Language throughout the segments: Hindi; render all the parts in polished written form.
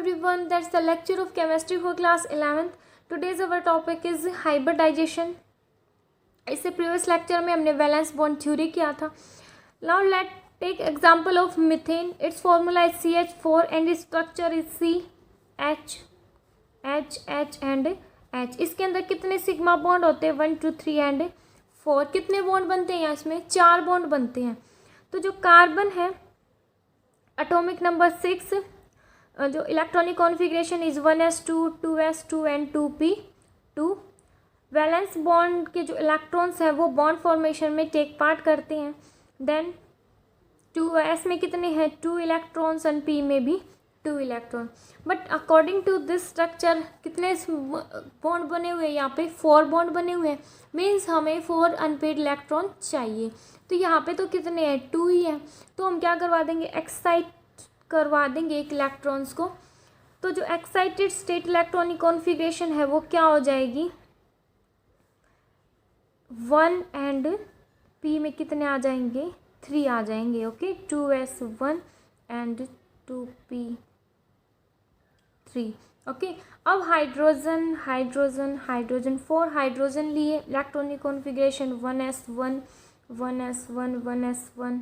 everyone, that's the lecture of chemistry for class 11th. Today's our topic is hybridization. इससे प्रीवियस लेक्चर में हमने वैलेंस बॉन्ड थ्योरी किया था. Now let's take example of methane. Its formula is CH4 and its structure is CH, H and H. इसके अंदर कितने सिग्मा बॉन्ड होते हैं? 1 2 3 एंड 4. कितने बॉन्ड बनते हैं? इसमें 4 बॉन्ड बनते हैं. तो जो कार्बन है एटॉमिक नंबर 6, जो electronic configuration is 1s2 2s2 and 2p2. Valence bond के जो इलेक्ट्रॉन्स हैं वो बॉन्ड फॉर्मेशन में टेक पार्ट करते हैं. देन 2s में कितने हैं? 2 इलेक्ट्रॉन्स एंड p में भी 2 electron. But according to this structure कितने बॉन्ड बने हुए हैं? यहाँ पे 4 बॉन्ड बने हुए हैं. मीन्स हमें 4 अनपेड इलेक्ट्रॉन चाहिए. तो यहाँ पे तो कितने हैं? 2 ही हैं. तो हम क्या करवा देंगे? एक्साइट करवा देंगे एक इलेक्ट्रॉन्स को. तो जो एक्साइटेड स्टेट इलेक्ट्रॉनिक कॉन्फ़िगरेशन है वो क्या हो जाएगी? 1 एंड p में कितने आ जाएंगे? 3 आ जाएंगे. Okay, 2s1 and 2p3. Okay, अब हाइड्रोजन 4 हाइड्रोजन लिए. इलेक्ट्रॉनिक कॉन्फ़िगरेशन 1s1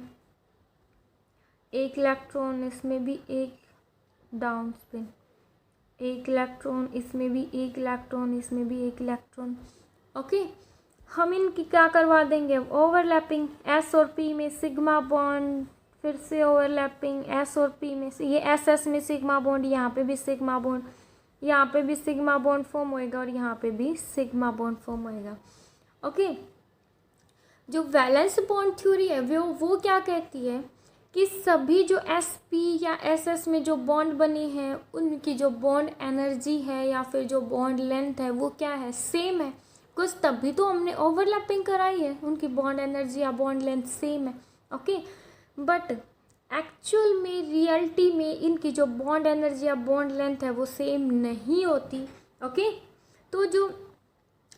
एक इलेक्ट्रॉन, इसमें भी एक डाउन स्पिन, एक इलेक्ट्रॉन, इसमें भी एक इलेक्ट्रॉन, इसमें भी एक इलेक्ट्रॉन. ओके, हम इनकी क्या करवा देंगे? ओवरलैपिंग. s और p में सिग्मा बॉन्ड, फिर से ओवरलैपिंग s और p में से. ये ss में सिग्मा बॉन्ड, यहाँ पे भी सिग्मा बॉन्ड, यहाँ पे भी सिग्मा बॉन्ड फॉर्म होएगा और यहाँ पे भी सिग्मा बॉन्ड फॉर्म होएगा. ओके, जो वैलेंस बॉन्ड थ्योरी है वो क्या कहती है कि सभी जो sp या ss में जो बॉन्ड बने हैं उनकी जो बॉन्ड एनर्जी है या फिर जो बॉन्ड लेंथ है वो क्या है? सेम है. कुछ तभी तो हमने ओवरलैपिंग कराई है. उनकी बॉन्ड एनर्जी या बॉन्ड लेंथ सेम है. ओके, बट एक्चुअल में रियलिटी में इनकी जो बॉन्ड एनर्जी या बॉन्ड लेंथ है वो सेम नहीं होती. ओके, तो जो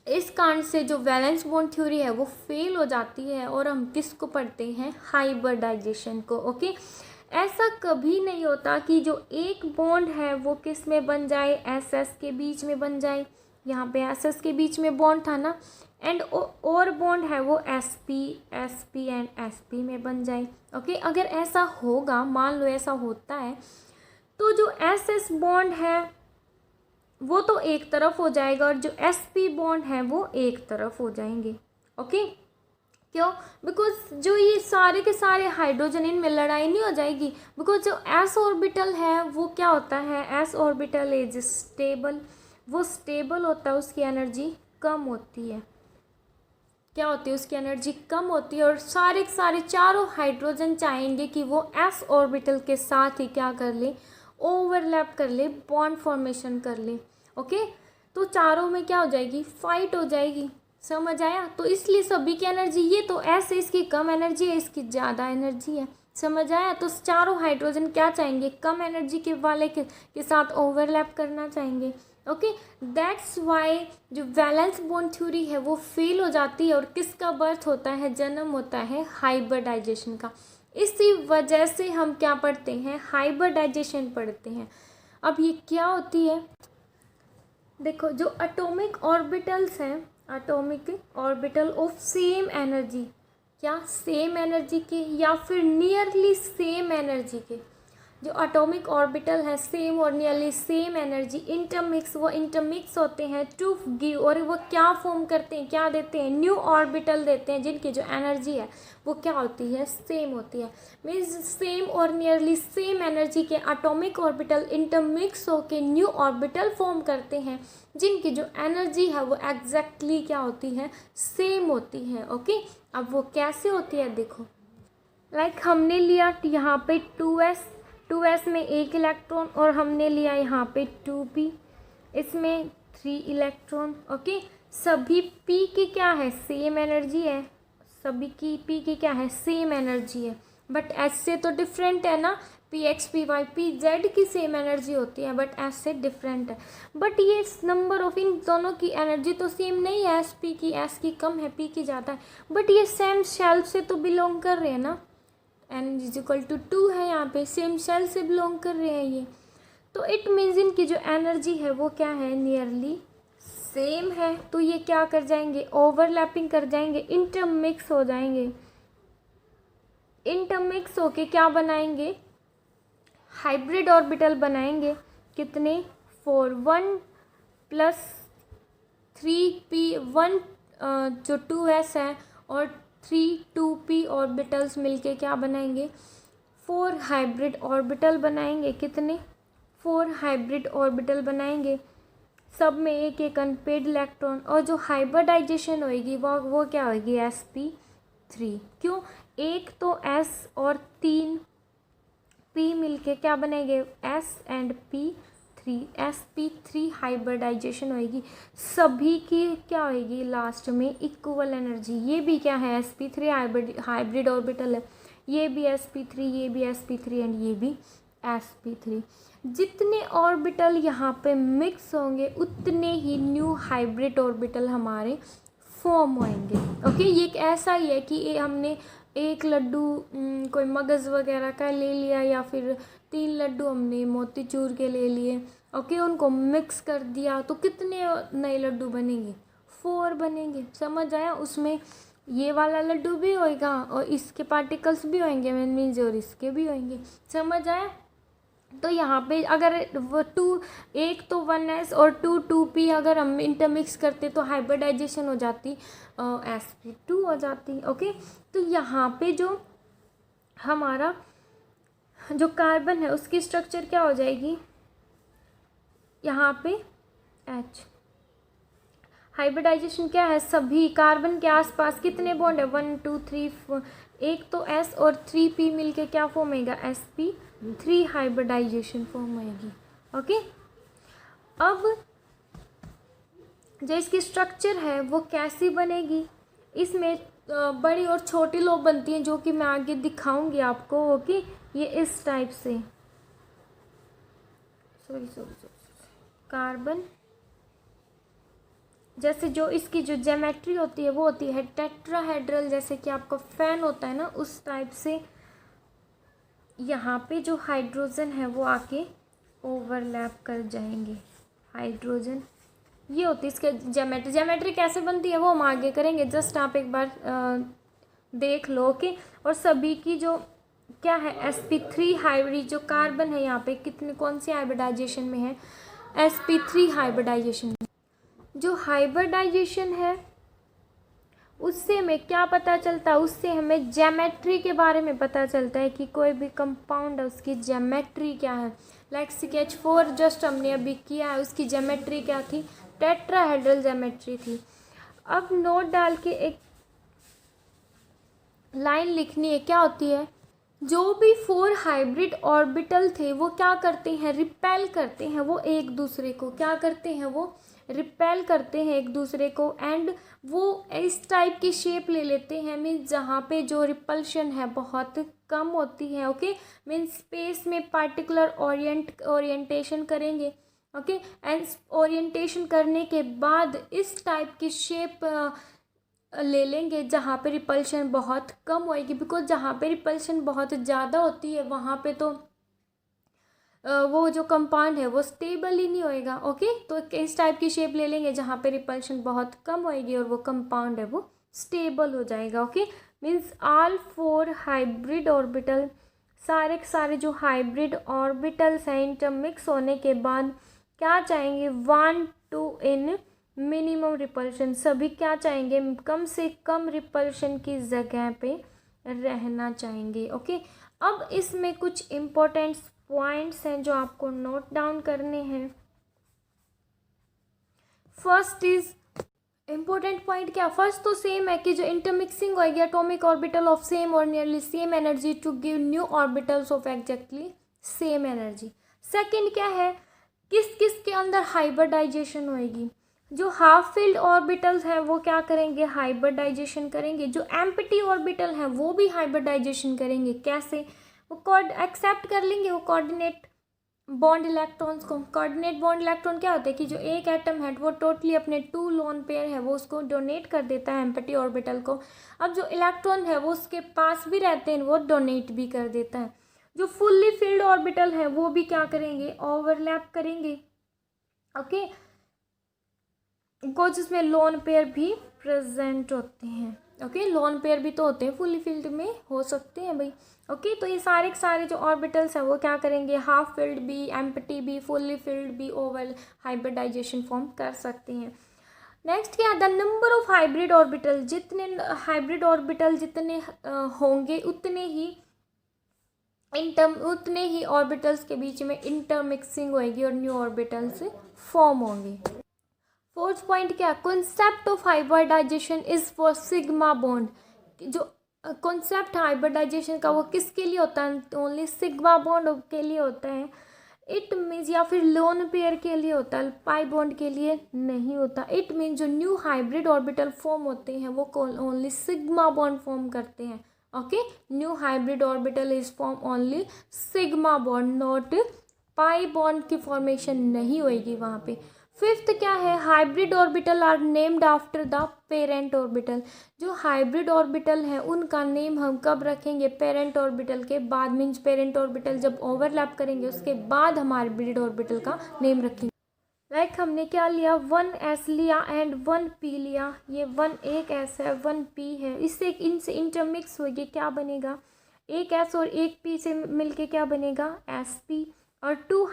इस कारण से जो वैलेंस बॉन्ड थ्योरी है वो फेल हो जाती है और हम किसको पढ़ते हैं? हाइब्रिडाइजेशन को. ओके, ऐसा कभी नहीं होता कि जो एक बॉन्ड है वो किस में बन जाए? ss के बीच में बन जाए. यहाँ पे ss के बीच में बॉन्ड था ना, एंड और बॉन्ड है वो sp एंड sp में बन जाए. ओके, अगर ऐसा होगा, मान लो ऐसा होता है, तो जो ss बॉन्ड है वो तो एक तरफ हो जाएगा और जो sp बॉन्ड है वो एक तरफ हो जाएंगे. ओके, क्यों? बिकॉज जो ये सारे के सारे हाइड्रोजन, इनमें लड़ाई नहीं हो जाएगी. बिकॉज जो s ऑर्बिटल है वो क्या होता है? s orbital is stable. वो स्टेबल होता है, उसकी एनर्जी कम होती है. क्या होती है? उसकी एनर्जी कम होती है. और सारे के सारे चारों हाइड्रोजन चाहेंगे कि वो s ऑर्बिटल के साथ ही क्या कर ले? ओवरलैप कर ले, बॉन्ड फॉर्मेशन कर ले. ओके, तो चारों में क्या हो जाएगी? फाइट हो जाएगी. समझ आया? तो इसलिए सभी की एनर्जी, ये तो s है, इसकी कम एनर्जी है, इसकी ज़्यादा एनर्जी है. समझ आया? तो चारों हाइड्रोजन क्या चाहेंगे? कम एनर्जी के वाले के साथ ओवरलैप करना चाहेंगे. ओके, दैट्स वाई जो वैलेंस बॉन्ड थ्योरी है वो फेल हो जाती है और किसका बर्थ होता है? जन्म होता है हाइब्रिडाइजेशन का. इसी वजह से हम क्या पढ़ते हैं? हाइब्रिडाइजेशन पढ़ते हैं. अब ये क्या होती है? देखो, जो एटॉमिक ऑर्बिटल्स हैं, atomic orbital of same energy, क्या सेम एनर्जी के या फिर नियरली सेम एनर्जी के, जो एटॉमिक ऑर्बिटल है सेम और नियरली सेम एनर्जी, इंटरमिक्स, वो इंटरमिक्स होते हैं टू गिव, और वो क्या फॉर्म करते हैं? क्या देते हैं? न्यू ऑर्बिटल देते हैं, जिनकी जो एनर्जी है वो क्या होती है? सेम होती है. मीन्स सेम और नियरली सेम एनर्जी के एटॉमिक ऑर्बिटल इंटरमिक्स होकर न्यू ऑर्बिटल फॉर्म करते हैं, जिनकी जो एनर्जी है वो एग्जैक्टली क्या होती है? सेम होती है. ओके, अब वो कैसे होती है? देखो, लाइक हमने लिया यहाँ पे 2s में एक इलेक्ट्रॉन और हमने लिया यहाँ पे 2p, इसमें 3 इलेक्ट्रॉन. ओके, सभी p की क्या है? सेम एनर्जी है. सभी की p की क्या है? सेम एनर्जी है. बट s से तो डिफरेंट है ना. px py pz की सेम एनर्जी होती है बट s से डिफरेंट है. बट ये नंबर ऑफ इन दोनों की एनर्जी तो सेम नहीं है. sp की s की कम है, p की ज़्यादा है. बट ये सेम शेल से तो बिलोंग कर रहे हैं ना. n = 2 है, यहाँ पे सेम शेल से बिलोंग कर रहे हैं ये. तो इट मीन्स इनकी जो एनर्जी है वो क्या है, नियरली सेम है। तो ये क्या कर जाएंगे, ओवरलैपिंग कर जाएंगे, इंटरमिक्स हो जाएंगे। इंटरमिक्स होके क्या बनाएंगे, हाइब्रिड ऑर्बिटल बनाएंगे। कितने, 4, 1 + 3p, 1 जो 2s है और 3 2p ऑर्बिटल्स मिलके क्या बनाएंगे, 4 हाइब्रिड ऑर्बिटल बनाएंगे। कितने, 4 हाइब्रिड ऑर्बिटल बनाएंगे, सब में एक एक अनपेड इलेक्ट्रॉन। और जो हाइब्रिडाइजेशन होएगी वो क्या होएगी, sp3। क्यों, एक तो s और 3 p मिलके क्या बनेंगे, s and p3, sp3 hybridization होएगी। सभी की क्या होएगी, लास्ट में इक्वल एनर्जी। ये भी क्या है, sp3 हाइब्रिड ऑर्बिटल है, ये भी sp3, ये भी sp3 एंड ये भी sp3। जितने ऑर्बिटल यहाँ पे मिक्स होंगे उतने ही न्यू हाइब्रिड ऑर्बिटल हमारे फॉर्म होंगे। ओके, ये एक ऐसा ही है कि ये हमने एक लड्डू कोई मगज़ वगैरह का ले लिया या फिर 3 लड्डू हमने मोतीचूर के ले लिए। ओके, उनको मिक्स कर दिया तो कितने नए लड्डू बनेंगे, 4 बनेंगे। समझ आया, उसमें ये वाला लड्डू भी होएगा और इसके पार्टिकल्स भी होंगे मीन्स, और इसके भी होंगे। समझ आया। तो यहाँ पे अगर वो 2, एक तो 1s और 2 2p अगर हम इंटरमिक्स करते तो हाइब्रिडाइजेशन हो जाती, sp2 हो जाती। ओके, तो यहाँ पे जो हमारा जो कार्बन है उसकी स्ट्रक्चर क्या हो जाएगी, यहाँ पे H। हाइब्रिडाइजेशन क्या है, सभी कार्बन के आसपास कितने बॉन्ड है, 1 2 3 4, एक तो s और 3p मिलके क्या फॉर्म होएगा, sp3 हाइब्रिडाइजेशन फॉर्म होएगी। ओके, अब जो इसकी स्ट्रक्चर है वो कैसी बनेगी, इसमें बड़ी और छोटी लो बनती हैं जो कि मैं आगे दिखाऊंगी आपको। ओके, ये इस टाइप से, सॉरी कार्बन, जैसे जो इसकी जो ज्योमेट्री होती है वो होती है टेट्राहेड्रल, जैसे कि आपका फैन होता है ना, उस टाइप से यहाँ पे जो हाइड्रोजन है वो आके ओवरलैप कर जाएंगे। हाइड्रोजन ये होती है इसके ज्योमेट्री कैसे बनती है वो हम आगे करेंगे, जस्ट आप एक बार देख लो। ओके, और सभी की जो क्या है, sp3 हाइब्रिड जो कार्बन है यहाँ पे कितने, कौन सी हाइब्रिडाइजेशन में है, sp3 हाइब्रिडाइजेशन। जो हाइब्रिडाइजेशन है उससे हमें क्या पता चलता है, उससे हमें ज्योमेट्री के बारे में पता चलता है कि कोई भी कंपाउंड है उसकी ज्योमेट्री क्या है। लाइक CH4 जस्ट हमने अभी किया है, उसकी ज्योमेट्री क्या थी, टेट्राहेड्रल ज्योमेट्री थी। अब नोट डाल के एक लाइन लिखनी है, क्या होती है, जो भी 4 हाइब्रिड ऑर्बिटल थे वो क्या करते हैं, रिपेल करते हैं, वो एक दूसरे को क्या करते हैं, वो रिपेल करते हैं एक दूसरे को, एंड वो इस टाइप की शेप ले लेते हैं, मीन्स जहाँ पे जो रिपल्शन है बहुत कम होती है। ओके, मीन्स स्पेस में पार्टिकुलर ओरिएंटेशन करेंगे। ओके, एंड ओरिएंटेशन करने के बाद इस टाइप की शेप ले लेंगे जहाँ पे रिपल्शन बहुत कम होएगी, बिकॉज जहाँ पे रिपल्शन बहुत ज़्यादा होती है वहाँ पे तो वो जो कंपाउंड है वो स्टेबल ही नहीं होएगा। ओके, तो इस टाइप की शेप ले लेंगे जहाँ पे रिपल्शन बहुत कम होएगी और वो कंपाउंड है वो स्टेबल हो जाएगा। Okay, means all 4 hybrid orbital, सारे के सारे जो हाइब्रिड ऑर्बिटल्स हैं इंटरमिक्स होने के बाद क्या चाहेंगे, 1 2 इन मिनिमम रिपल्शन, सभी क्या चाहेंगे, कम से कम रिपल्शन की जगह पे रहना चाहेंगे। ओके, अब इसमें कुछ इम्पोर्टेंट पॉइंट्स हैं जो आपको नोट डाउन करने हैं। फर्स्ट इज इम्पोर्टेंट पॉइंट, क्या, फर्स्ट तो सेम है कि जो इंटरमिक्सिंग होगी एटॉमिक ऑर्बिटल ऑफ सेम और nearly same energy to give new orbitals of exactly same energy. Second क्या है, किस किस के अंदर हाइब्रिडाइजेशन होएगी, जो हाफ फील्ड ऑर्बिटल्स हैं वो क्या करेंगे, हाइब्रिडाइजेशन करेंगे, जो एम्प्टी ऑर्बिटल हैं वो भी हाइब्रिडाइजेशन करेंगे। कैसे, वो एक्सेप्ट कर लेंगे वो कोऑर्डिनेट बॉन्ड इलेक्ट्रॉन्स को। कोऑर्डिनेट बॉन्ड इलेक्ट्रॉन क्या होता है कि जो एक एटम है वो टोटली अपने 2 लोन पेयर है वो उसको डोनेट कर देता है एम्प्टी ऑर्बिटल को। अब जो इलेक्ट्रॉन है वो उसके पास भी रहते हैं, वो डोनेट भी कर देता है। जो फुल्ली फिल्ड ऑर्बिटल है वो भी क्या करेंगे, ओवरलैप करेंगे। ओके, कुछ इसमें लोन पेयर भी प्रेजेंट होते हैं। ओके, लोन पेयर भी तो होते हैं, फुल्ली फिल्ड में हो सकते हैं भाई। ओके, तो ये सारे के सारे जो ऑर्बिटल्स हैं वो क्या करेंगे, हाफ फिल्ड भी, एम्प्टी भी, फुल्ली फिल्ड भी, ओवल हाइब्रिडाइजेशन फॉर्म कर सकते हैं। नेक्स्ट क्या है, the number of hybrid orbital, जितने हाइब्रिड ऑर्बिटल जितने होंगे उतने ही ऑर्बिटल्स के बीच में इंटरमिक्सिंग होएगी और न्यू ऑर्बिटल्स फॉर्म होंगे। फोर्थ पॉइंट क्या, concept of hybridization is for sigma bond. जो कॉन्सेप्ट हाइब्रिडाइजेशन का वो किसके लिए होता है, ओनली सिग्मा बॉन्ड के लिए होता है। इट मीन्स, या फिर लोन पेयर के लिए होता है, पाई बॉन्ड के लिए नहीं होता। इट मीन्स जो न्यू हाइब्रिड ऑर्बिटल फॉर्म होते हैं वो ओनली सिग्मा बॉन्ड फॉर्म करते हैं। Okay, new hybrid orbital is form only sigma bond, not pi bond की फॉर्मेशन नहीं होएगी वहाँ पे। फिफ्थ क्या है, hybrid orbital are named after the parent orbital. जो हाइब्रिड ऑर्बिटल है उनका नेम हम कब रखेंगे, पेरेंट ऑर्बिटल के बाद, मीन्स पेरेंट ऑर्बिटल जब ओवरलैप करेंगे उसके बाद हम हाइब्रिड ऑर्बिटल का नेम रखेंगे। लाइक हमने क्या लिया, 1s लिया एंड 1p लिया। ये 1 एक s है, 1p है, इससे इनसे इंटरमिक्स होगी, क्या बनेगा, एक s और एक p से मिलके क्या बनेगा, sp। और टू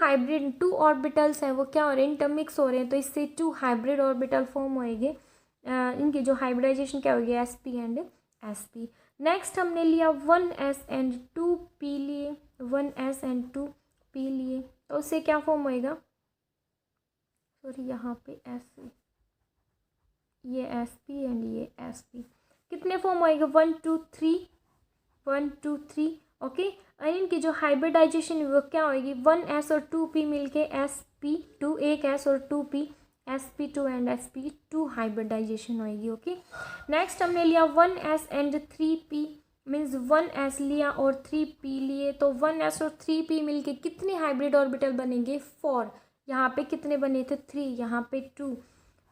ऑर्बिटल्स हैं वो क्या हो रहे हैं, इंटरमिक्स हो रहे हैं, तो इससे 2 हाइब्रिड ऑर्बिटल फॉर्म होएंगे। इनकी जो हाइब्रिडाइजेशन क्या होगी, sp एंड sp। नेक्स्ट हमने लिया 1s एंड 2p लिए, 1s एंड 2p लिए, तो उससे क्या फॉर्म होएगा, सॉरी यहाँ पे ऐसे, ये sp एंड ये sp, कितने फॉर्म होएगा, 1 2 3, 1 2 3। ओके, और इनकी जो हाइब्रिडाइजेशन वो क्या होएगी, 1s और 2p मिलके sp2, एक s और 2p, sp2 and sp2 hybridization होएगी। ओके, नेक्स्ट हमने लिया 1s and 3p, means 1s लिया और 3p लिए, तो 1s और 3p मिलके कितने हाइब्रिड ऑर्बिटल बनेंगे, 4। यहाँ पे कितने बने थे, 3, यहाँ पे 2,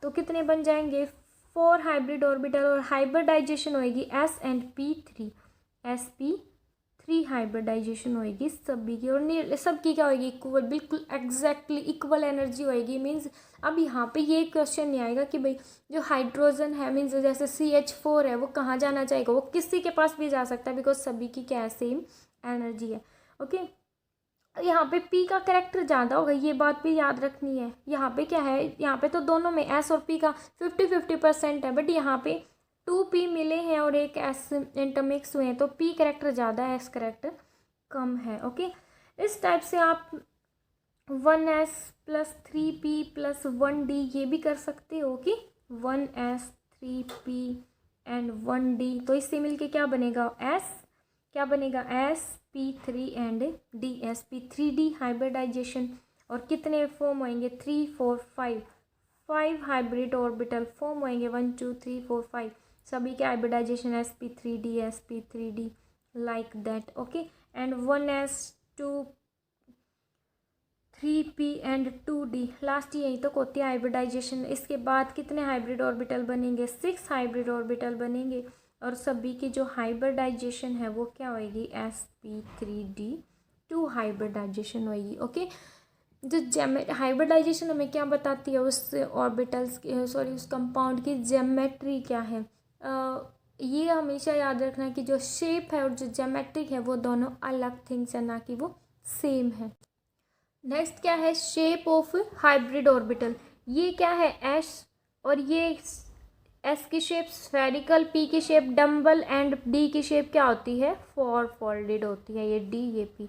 तो कितने बन जाएंगे, 4 हाइब्रिड ऑर्बिटल। और हाइब्रिडाइजेशन होएगी s and p3, sp3 hybridization होएगी सभी की, और सबकी क्या होएगी, इक्वल, बिल्कुल एग्जैक्टली इक्वल एनर्जी होएगी। मीन्स अब यहाँ पे ये क्वेश्चन नहीं आएगा कि भाई जो हाइड्रोजन है, मीन्स जैसे CH4 है, वो कहाँ जाना चाहेगा, वो किसी के पास भी जा सकता है, बिकॉज सभी की क्या है, सेम एनर्जी है। ओके, यहाँ पे p का करेक्टर ज़्यादा होगा, ये बात भी याद रखनी है। यहाँ पे क्या है, यहाँ पे तो दोनों में s और p का 50-50% है, बट यहाँ पे 2p मिले हैं और एक s इंटरमिक्स हुए हैं, तो p करेक्टर ज़्यादा है, s करेक्टर कम है। ओके, इस टाइप से आप 1s plus 3p plus 1d ये भी कर सकते हो कि 1s 3p एंड 1d, तो इससे मिलके क्या बनेगा, क्या बनेगा, sp3 and d, sp3d hybridisation. और कितने फॉर्म होंगे, 3 4 5 हाइब्रिड ऑर्बिटल फॉर्म होंगे, 1 2 3 4 5 सभी के हाइब्रिडाइजेशन sp3d like that. Okay, and 1s 2 3p and 2d last यहीं तक होती है हाइब्रिडाइजेशन। इसके बाद कितने हाइब्रिड ऑर्बिटल बनेंगे, 6 हाइब्रिड ऑर्बिटल बनेंगे, और सभी की जो हाइब्रिडाइजेशन है वो क्या होएगी, sp3d2 हाइब्रिडाइजेशन होएगी। ओके, जो हाइब्रिडाइजेशन हमें क्या बताती है, उस ऑर्बिटल्स सॉरी उस कंपाउंड की ज्योमेट्री क्या है। ये हमेशा याद रखना कि जो शेप है और जो ज्योमेट्रिक है वो दोनों अलग थिंग्स है, ना कि वो सेम है। नेक्स्ट क्या है, शेप ऑफ हाइब्रिड ऑर्बिटल। ये क्या है, एस, और ये एस की शेप स्फेरिकल, पी की शेप डम्बल एंड डी की शेप क्या होती है, फोर फोल्डेड होती है, ये डी ये पी।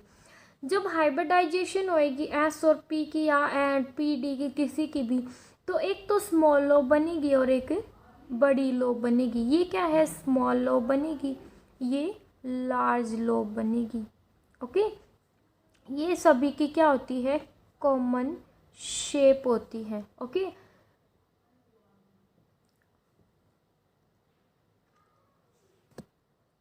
जब हाइब्रिडाइजेशन होएगी एस और पी की या एंड पी डी की किसी की भी, तो एक तो स्मॉल लोब बनेगी और एक बड़ी लोब बनेगी। ये क्या है, स्मॉल लोब बनेगी, ये लार्ज लोब बनेगी। ओके, ये सभी की क्या होती है, कॉमन शेप होती है। ओके,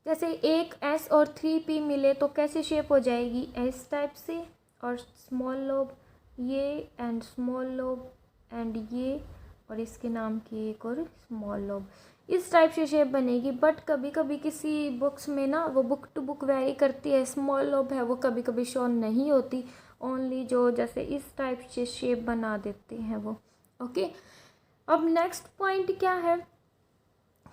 जैसे एक एस और 3p मिले तो कैसे शेप हो जाएगी, एस टाइप से, और स्मॉल लोब ये एंड स्मॉल लोब एंड ये, और इसके नाम की एक और स्मॉल लोब। इस टाइप से शेप बनेगी। बट कभी कभी किसी बुक्स में ना वो बुक टू बुक वेरी करती है, स्मॉल लोब है वो कभी कभी शो नहीं होती, ओनली जो जैसे इस टाइप से शेप बना देते हैं वो। ओके, अब नेक्स्ट पॉइंट क्या है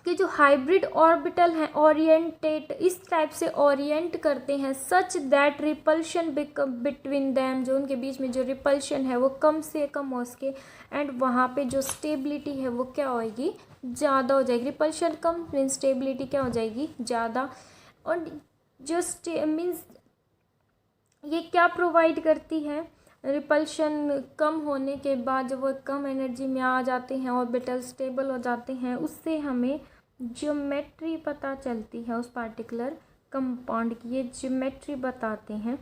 कि जो हाइब्रिड ऑर्बिटल हैं ओरिएंटेट इस टाइप से ओरिएंट करते हैं such that repulsion between them, जो उनके बीच में जो रिपल्शन है वो कम से कम हो सके, एंड वहाँ पे जो स्टेबिलिटी है वो क्या होएगी, ज़्यादा हो जाएगी। रिपल्शन कम मीन्स स्टेबिलिटी क्या हो जाएगी, ज़्यादा। और जो मीन्स ये क्या प्रोवाइड करती है, रिपल्शन कम होने के बाद जब वो कम एनर्जी में आ जाते हैं ऑर्बिटल स्टेबल हो जाते हैं, उससे हमें ज्योमेट्री पता चलती है उस पार्टिकुलर कंपाउंड की। ये ज्योमेट्री बताते हैं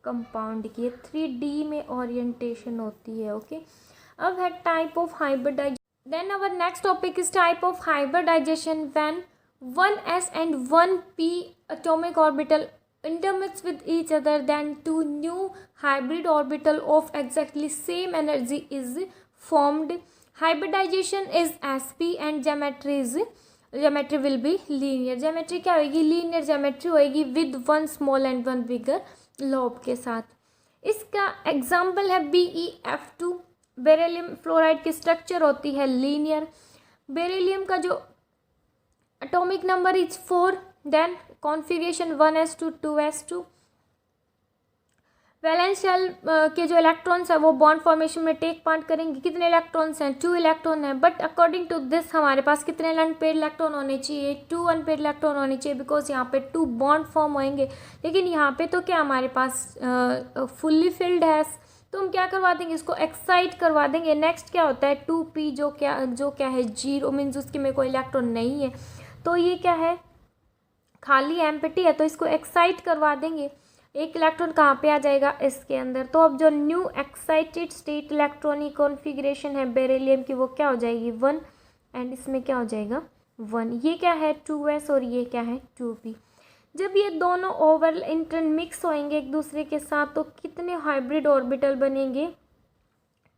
कंपाउंड की, 3D में ओरिएंटेशन होती है। ओके, अब है type of hybridization. Then our next topic is type of hybridization when 1s and 1p atomic orbital intermix with each other, then two new hybrid orbital of exactly same energy is formed. Hybridization is sp and geometry will be linear. geometry क्या होगी, linear geometry होगी with one small and one bigger lobe के साथ। इसका एग्जाम्पल है BeF2। बेरिलियम फ्लोराइड की स्ट्रक्चर होती है लीनियर। बेरिलियम का जो atomic number is 4, then configuration 1s2 2s2। Valence shell के जो इलेक्ट्रॉन्स है वो बॉन्ड फॉर्मेशन में टेक पार्ट करेंगे। कितने इलेक्ट्रॉन्स हैं, 2 इलेक्ट्रॉन हैं। बट अकॉर्डिंग टू दिस हमारे पास कितने अनपेयर्ड इलेक्ट्रॉन होने चाहिए, 2 अनपेयर्ड इलेक्ट्रॉन होने चाहिए, बिकॉज यहाँ पे 2 बॉन्ड फॉर्म होंगे। लेकिन यहाँ पे तो क्या हमारे पास फुल्ली फिल्ड है, तो हम क्या करवा देंगे, इसको एक्साइट करवा देंगे। नेक्स्ट क्या होता है 2p जो क्या है 0 मीन्स उसके में कोई इलेक्ट्रॉन नहीं है, तो ये क्या है खाली एम्प्टी है, तो इसको एक्साइट करवा देंगे। एक इलेक्ट्रॉन कहाँ पे आ जाएगा, इसके अंदर। तो अब जो new excited state electronic configuration है बेरिलियम की वो क्या हो जाएगी 1, एंड इसमें क्या हो जाएगा 1। ये क्या है 2s और ये क्या है 2p। जब ये दोनों ओवर इंटरमिक्स होएंगे एक दूसरे के साथ तो कितने हाइब्रिड ऑर्बिटल बनेंगे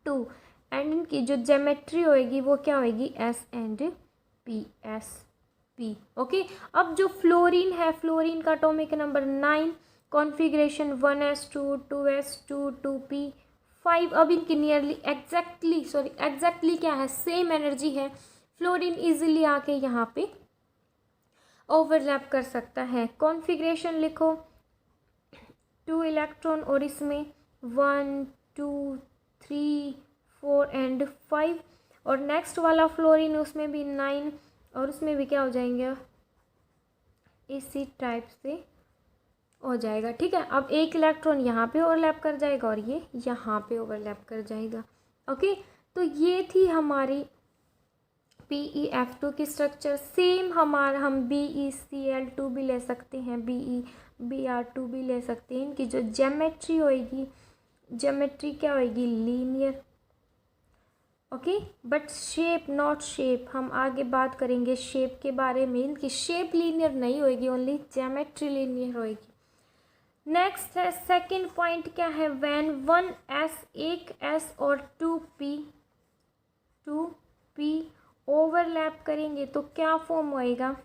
2, एंड इनकी जो ज्योमेट्री होएगी वो क्या होएगी s and p, s p। Okay, अब जो फ्लोरीन है, फ्लोरीन का atomic number 9, configuration 1s2 2s2 2p 5। अब इनकी नियरली एग्जैक्टली क्या है सेम एनर्जी है। फ्लोरीन इजीली आके यहाँ पे ओवरलैप कर सकता है। कॉन्फ़िगरेशन लिखो 2 इलेक्ट्रॉन और इसमें 1 2 3 4 एंड 5। और नेक्स्ट वाला फ्लोरीन उसमें भी 9 और उसमें भी क्या हो जाएंगे इसी टाइप से हो जाएगा। ठीक है, अब एक इलेक्ट्रॉन यहाँ पे ओवरलैप कर जाएगा और ये यहाँ पे ओवरलैप कर जाएगा। ओके, तो ये थी हमारी PeF2 की स्ट्रक्चर। सेम हमारा हम BeCl2 भी ले सकते हैं, BeBr2 भी ले सकते हैं। इनकी जो ज्योमेट्री होएगी, ज्योमेट्री क्या होएगी linear. Okay, but shape not shape, हम आगे बात करेंगे शेप के बारे में। इनकी शेप लीनियर नहीं होएगी, ओनली ज्योमेट्री लीनियर होएगी। नेक्स्ट है सेकंड पॉइंट क्या है, व्हेन 1s 1s और 2p ओवरलैप करेंगे तो क्या फॉर्म होएगा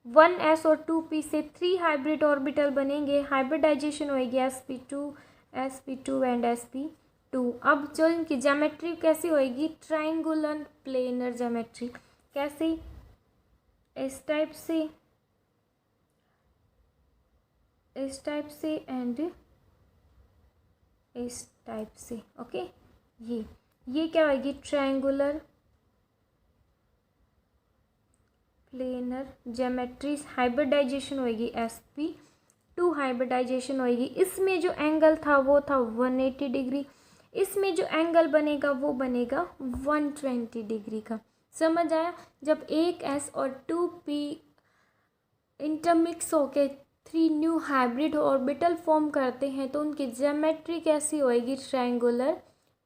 1s और 2p से 3 हाइब्रिड ऑर्बिटल बनेंगे। हाइब्रिडाइजेशन होएगी sp2 एंड sp2। अब जो इनकी ज्योमेट्री कैसी होएगी ट्रायंगुलर प्लेनर ज्योमेट्री। कैसी, इस टाइप से एंड इस टाइप से। ओके, ये क्या होगी ट्रायंगुलर प्लेनर ज्योमेट्री। हाइब्रिडाइजेशन होगी sp2 हाइब्रिडाइजेशन होगी। इसमें जो एंगल था वो था 180 डिग्री, इसमें जो एंगल बनेगा वो बनेगा 120 डिग्री का। समझ आया, जब 1s और 2p इंटरमिक्स होके 3 न्यू हाइब्रिड ऑर्बिटल फॉर्म करते हैं तो उनकी ज्योमेट्री कैसी होएगी ट्रायंगुलर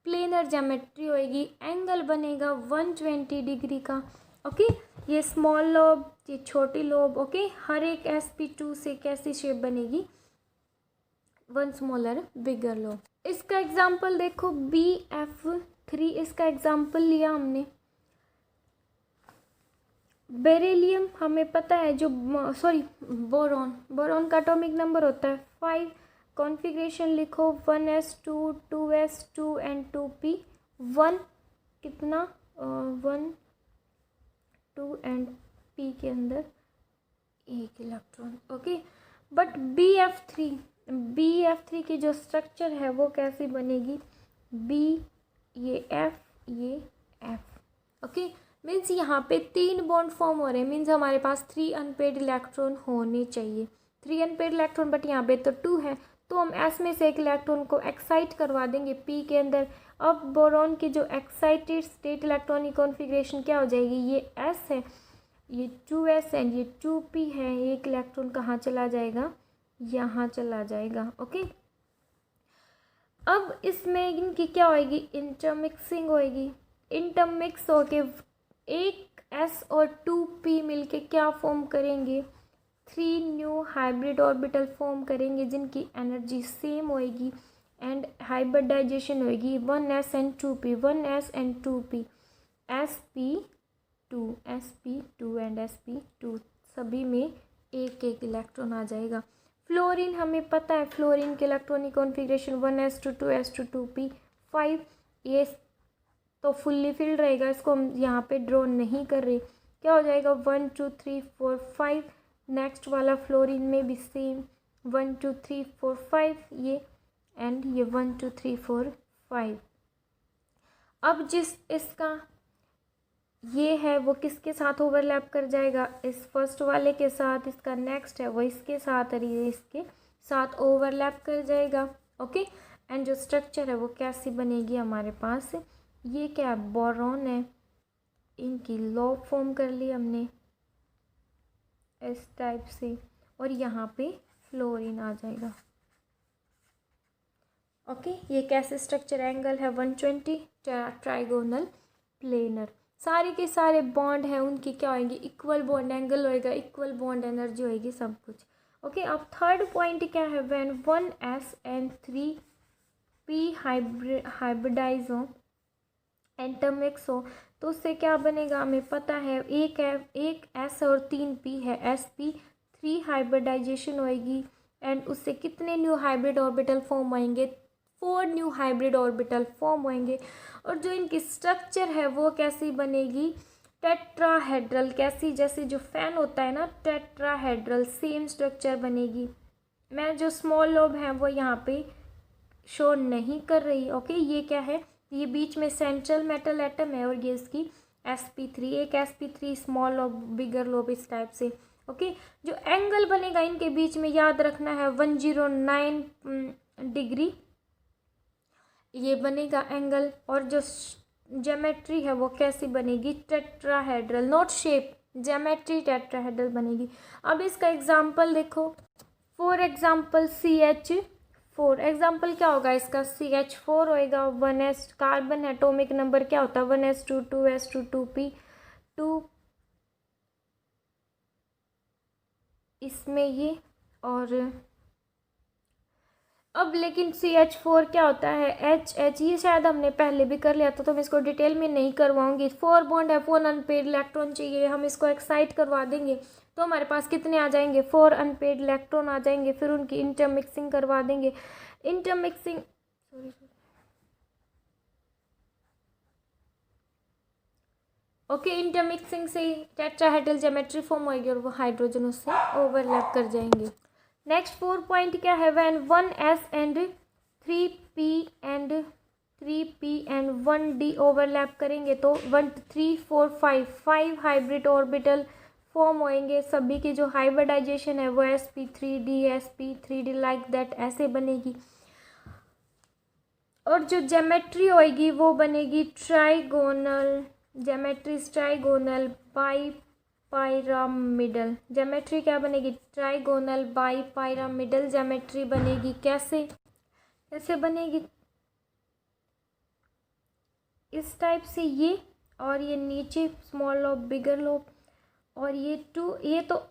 प्लेनर ज्योमेट्री होएगी। एंगल बनेगा 120 डिग्री का। ओके, ये स्मॉल लोब, ये छोटी लोब। ओके, हर एक sp2 से कैसी शेप बनेगी 1 स्मॉलर बिगर लोब। इसका एग्जाम्पल देखो BF3, इसका एग्जाम्पल लिया हमने। बेरिलियम हमें पता है, जो सॉरी बोरॉन का एटॉमिक नंबर होता है 5। कॉन्फ़िगरेशन लिखो 1s2 2s2 एंड 2p 1 कितना 1 2 एंड p के अंदर एक इलेक्ट्रॉन। ओके, बट BF3 की जो स्ट्रक्चर है वो कैसी बनेगी, B ये F ये F। ओके, मीन्स यहाँ पे 3 बॉन्ड फॉर्म हो रहे हैं, मीन्स हमारे पास 3 अनपेड इलेक्ट्रॉन होने चाहिए, 3 अनपेड इलेक्ट्रॉन, बट यहाँ पे तो 2 है, तो हम S में से एक इलेक्ट्रॉन को एक्साइट करवा देंगे P के अंदर। अब बोरॉन की जो एक्साइटेड स्टेट इलेक्ट्रॉन की कॉन्फ़िगरेशन क्या हो जाएगी, ये S है, ये 2s एंड ये 2p है, एक इलेक्ट्रॉन कहाँ चला जाएगा, यहाँ चला जाएगा। ओके, अब इसमें इनकी क्या होएगी, इंटरमिक्सिंग होएगी। इंटरमिक्स होके एक s और 2p मिलके क्या फॉर्म करेंगे, 3 न्यू हाइब्रिड ऑर्बिटल फॉर्म करेंगे जिनकी एनर्जी सेम होएगी एंड हाइब्रिडाइजेशन होएगी 1s and 2p 1s and 2p sp2 and sp2 सभी में एक एक इलेक्ट्रॉन आ जाएगा। फ्लोरीन हमें पता है, फ्लोरीन के electronic configuration 1s2 2s2 2p 5, ये तो फुल्ली फिल्ड रहेगा, इसको हम यहाँ पे ड्रॉ नहीं कर रहे, क्या हो जाएगा 1 2 3 4 5। नेक्स्ट वाला फ्लोरीन में भी सेम 1 2 3 4 5 ये एंड ये 1 2 3 4 5। अब जिस इसका ये है वो किसके साथ ओवरलैप कर जाएगा, इस फर्स्ट वाले के साथ, इसका नेक्स्ट है वो इसके साथ और ये इसके साथ ओवरलैप कर जाएगा। ओके, एंड जो स्ट्रक्चर है वो कैसी बनेगी हमारे पास, ये क्या है, बोरॉन है, इनकी लॉ फॉर्म कर ली हमने इस टाइप से, और यहाँ पे फ्लोरीन आ जाएगा। ओके, ये कैसे स्ट्रक्चर, एंगल है 120, ट्राइगोनल प्लेनर, सारे के सारे बॉन्ड हैं उनकी क्या होंगे, इक्वल बॉन्ड एंगल होएगा, इक्वल बॉन्ड एनर्जी होएगी, सब कुछ। ओके, अब थर्ड पॉइंट क्या है, when 1s and 3p hybridize हो, इंटरमिक्स हो, तो उससे क्या बनेगा हमें पता है, एक s और 3p है, sp3 हाइब्रिडाइजेशन होएगी एंड उससे कितने न्यू हाइब्रिड ऑर्बिटल फॉर्म होंगे, 4 न्यू हाइब्रिड ऑर्बिटल फॉर्म होंगे। और जो इनकी स्ट्रक्चर है वो कैसी बनेगी, टेट्राहेड्रल, कैसी, जैसे जो फैन होता है ना, टेट्राहेड्रल सेम स्ट्रक्चर बनेगी। मैं जो स्मॉल लोब है वो यहाँ पे शो नहीं कर रही। ओके, ये क्या है, ये बीच में सेंट्रल मेटल एटम है और ये इसकी sp3, एक sp3 स्मॉल लोब बिगर लोब, इस टाइप से। ओके, जो एंगल बनेगा इनके बीच में याद रखना है 109 डिग्री ये बनेगा एंगल, और जो ज्योमेट्री है वो कैसी बनेगी, tetrahedral, not shape, geometry tetrahedral बनेगी। अब इसका एग्जांपल देखो, फॉर एग्जांपल CH4, एग्जांपल क्या होगा इसका, CH4 होएगा, 1s कार्बन एटॉमिक नंबर क्या होता है 1s2 2s2 2p 2 इसमें ये, और अब लेकिन CH4 क्या होता है, H ये शायद हमने पहले भी कर लिया था, तो मैं इसको डिटेल में नहीं करवाऊंगी। 4 बॉन्ड है, 4 अनपेड इलेक्ट्रॉन चाहिए, हम इसको एक्साइट करवा देंगे तो हमारे पास कितने आ जाएंगे, 4 अनपेड इलेक्ट्रॉन आ जाएंगे, फिर उनकी इंटरमिक्सिंग करवा देंगे। इंटरमिक्सिंग ओके, इंटरमिक्सिंग से टेट्राहेड्रल ज्योमेट्री फॉर्म होगी और वो हाइड्रोजन उससे ओवरलैप कर जाएंगे। नेक्स्ट 4 पॉइंट क्या है, when 1s and 3p and 1d overlap करेंगे तो 1 3 4 5 हाइब्रिड ऑर्बिटल फॉर्म होएंगे, सभी की जो हाइब्रिडाइजेशन है वो sp3d लाइक दैट ऐसे बनेगी, और जो ज्योमेट्री होएगी वो बनेगी trigonal, geometry trigonal by pyramidal, geometry क्या बनेगी, ट्राइगोनल बाई पायरामिडल ज्योमेट्री बनेगी। कैसे बनेगी, इस टाइप से ये, और ये नीचे स्मॉल लोब बिगर लोब, और ये 2 ये तो,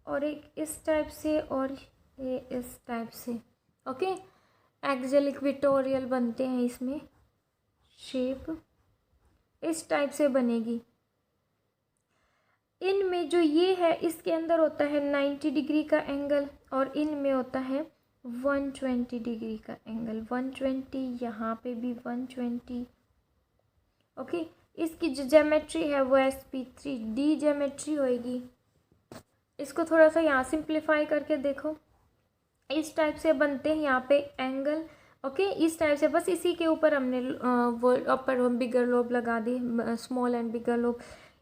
और एक इस टाइप से और ये इस टाइप से। ओके, एक्सियल इक्वेटोरियल बनते हैं इसमें, शेप इस टाइप से बनेगी। इनमें जो ये है इसके अंदर होता है 90 डिग्री का एंगल और इनमें होता है 120 डिग्री का एंगल। 120, यहाँ पे भी 120। ओके, इसकी जो ज्योमेट्री है वो sp3d ज्योमेट्री होएगी। इसको थोड़ा सा यहाँ सिंप्लीफाई करके देखो, इस टाइप से बनते हैं यहाँ पे एंगल। ओके, इस टाइप से, बस इसी के ऊपर हमने वो अपर बिगर लोब लगा दी, स्मॉल एंड बिगर लोब।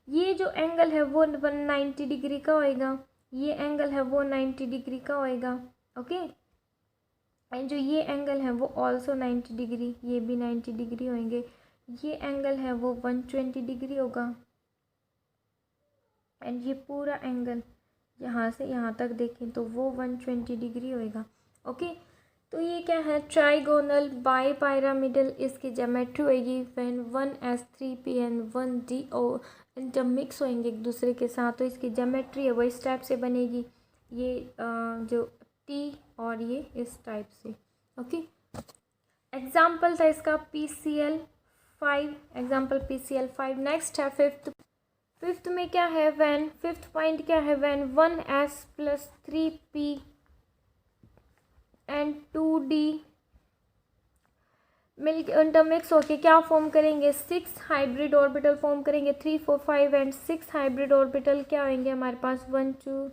ये जो एंगल है वो 190 डिग्री का होएगा, ये एंगल है वो 90 डिग्री का होएगा। ओके, एंड जो ये एंगल है वो ऑल्सो 90 डिग्री, ये भी 90 डिग्री होंगे। ये एंगल है वो 120 डिग्री होगा। एंड ये पूरा एंगल यहाँ से यहाँ तक देखें तो वो 120 डिग्री होएगा। ओके, तो ये क्या है, ट्राइगोनल बाई पायरामिडल। इसकी ज्योमेट्री होएगी when 1s3p and 1do intermix होंगे एक दूसरे के साथ, तो इसकी ज्योमेट्री है वो इस टाइप से बनेगी। ये जो t और ये इस टाइप से। ओके, एग्जाम्पल था इसका PCl5, एग्जाम्पल PCl5। नेक्स्ट है फिफ्थ में क्या है, व्हेन, फिफ्थ पॉइंट क्या है, when 1s + 3p and 2d मिलकर इंटरमिक्स होके क्या फॉर्म करेंगे, 6 हाइब्रिड ऑर्बिटल फॉर्म करेंगे। 3 4 5 एंड 6 हाइब्रिड ऑर्बिटल क्या होंगे हमारे पास, 1 2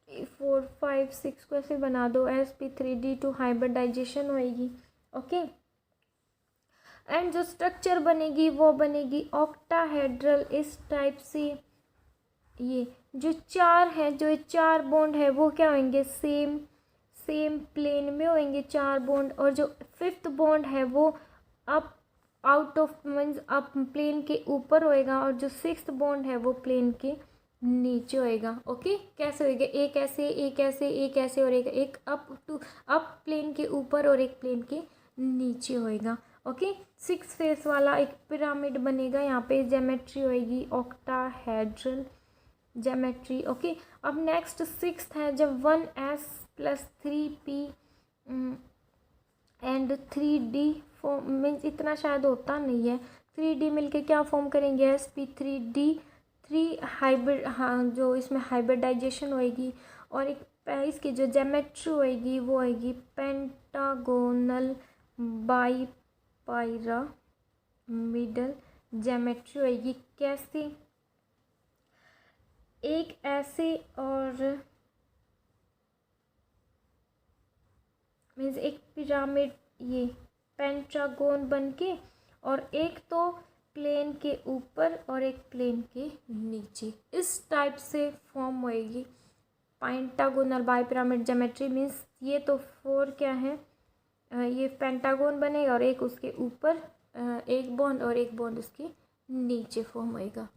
3 4 5 6 को ऐसे बना दो, sp3d2 हाइब्रिडाइजेशन होएगी। ओके, एंड जो स्ट्रक्चर बनेगी वो बनेगी ऑक्टाहेड्रल इस टाइप से। ये जो चार है, जो ये चार बॉन्ड है वो क्या होंगे, सेम प्लेन में होंगे चार बॉन्ड, और जो फिफ्थ बॉन्ड है वो up out of means up plane के ऊपर होएगा, और जो सिक्स्थ बॉन्ड है वो प्लेन के नीचे होएगा। ओके, कैसे होएगा, एक ऐसे एक ऐसे एक ऐसे और एक अप प्लेन के ऊपर और एक प्लेन के नीचे होएगा। ओके, 6 फेस वाला एक पिरामिड बनेगा। यहाँ पे ज्योमेट्री होएगी ऑक्टाहेड्रल ज्योमेट्री। ओके, अब नेक्स्ट सिक्स्थ है, जब 1s + 3p and 3d form, means इतना शायद होता नहीं है, 3d मिलके क्या फॉर्म करेंगे, sp3d3 हाइब्रिड, हाँ, जो इसमें हाइब्रिडाइजेशन होएगी। और एक इसकी जो ज्योमेट्री होएगी वो होएगी पेंटागोनल बाई पायरामिडल ज्योमेट्री होएगी। कैसे, एक ऐसे और मीन्स एक पिरामिड, ये पेंटागोन बनके, और एक तो प्लेन के ऊपर और एक प्लेन के नीचे, इस टाइप से फॉर्म होएगी pentagonal by pyramid geometry. Means ये तो 4 क्या है, ये पेंटागोन बनेगा और एक उसके ऊपर एक बॉन्ड और एक बॉन्ड उसके नीचे फॉर्म होएगा।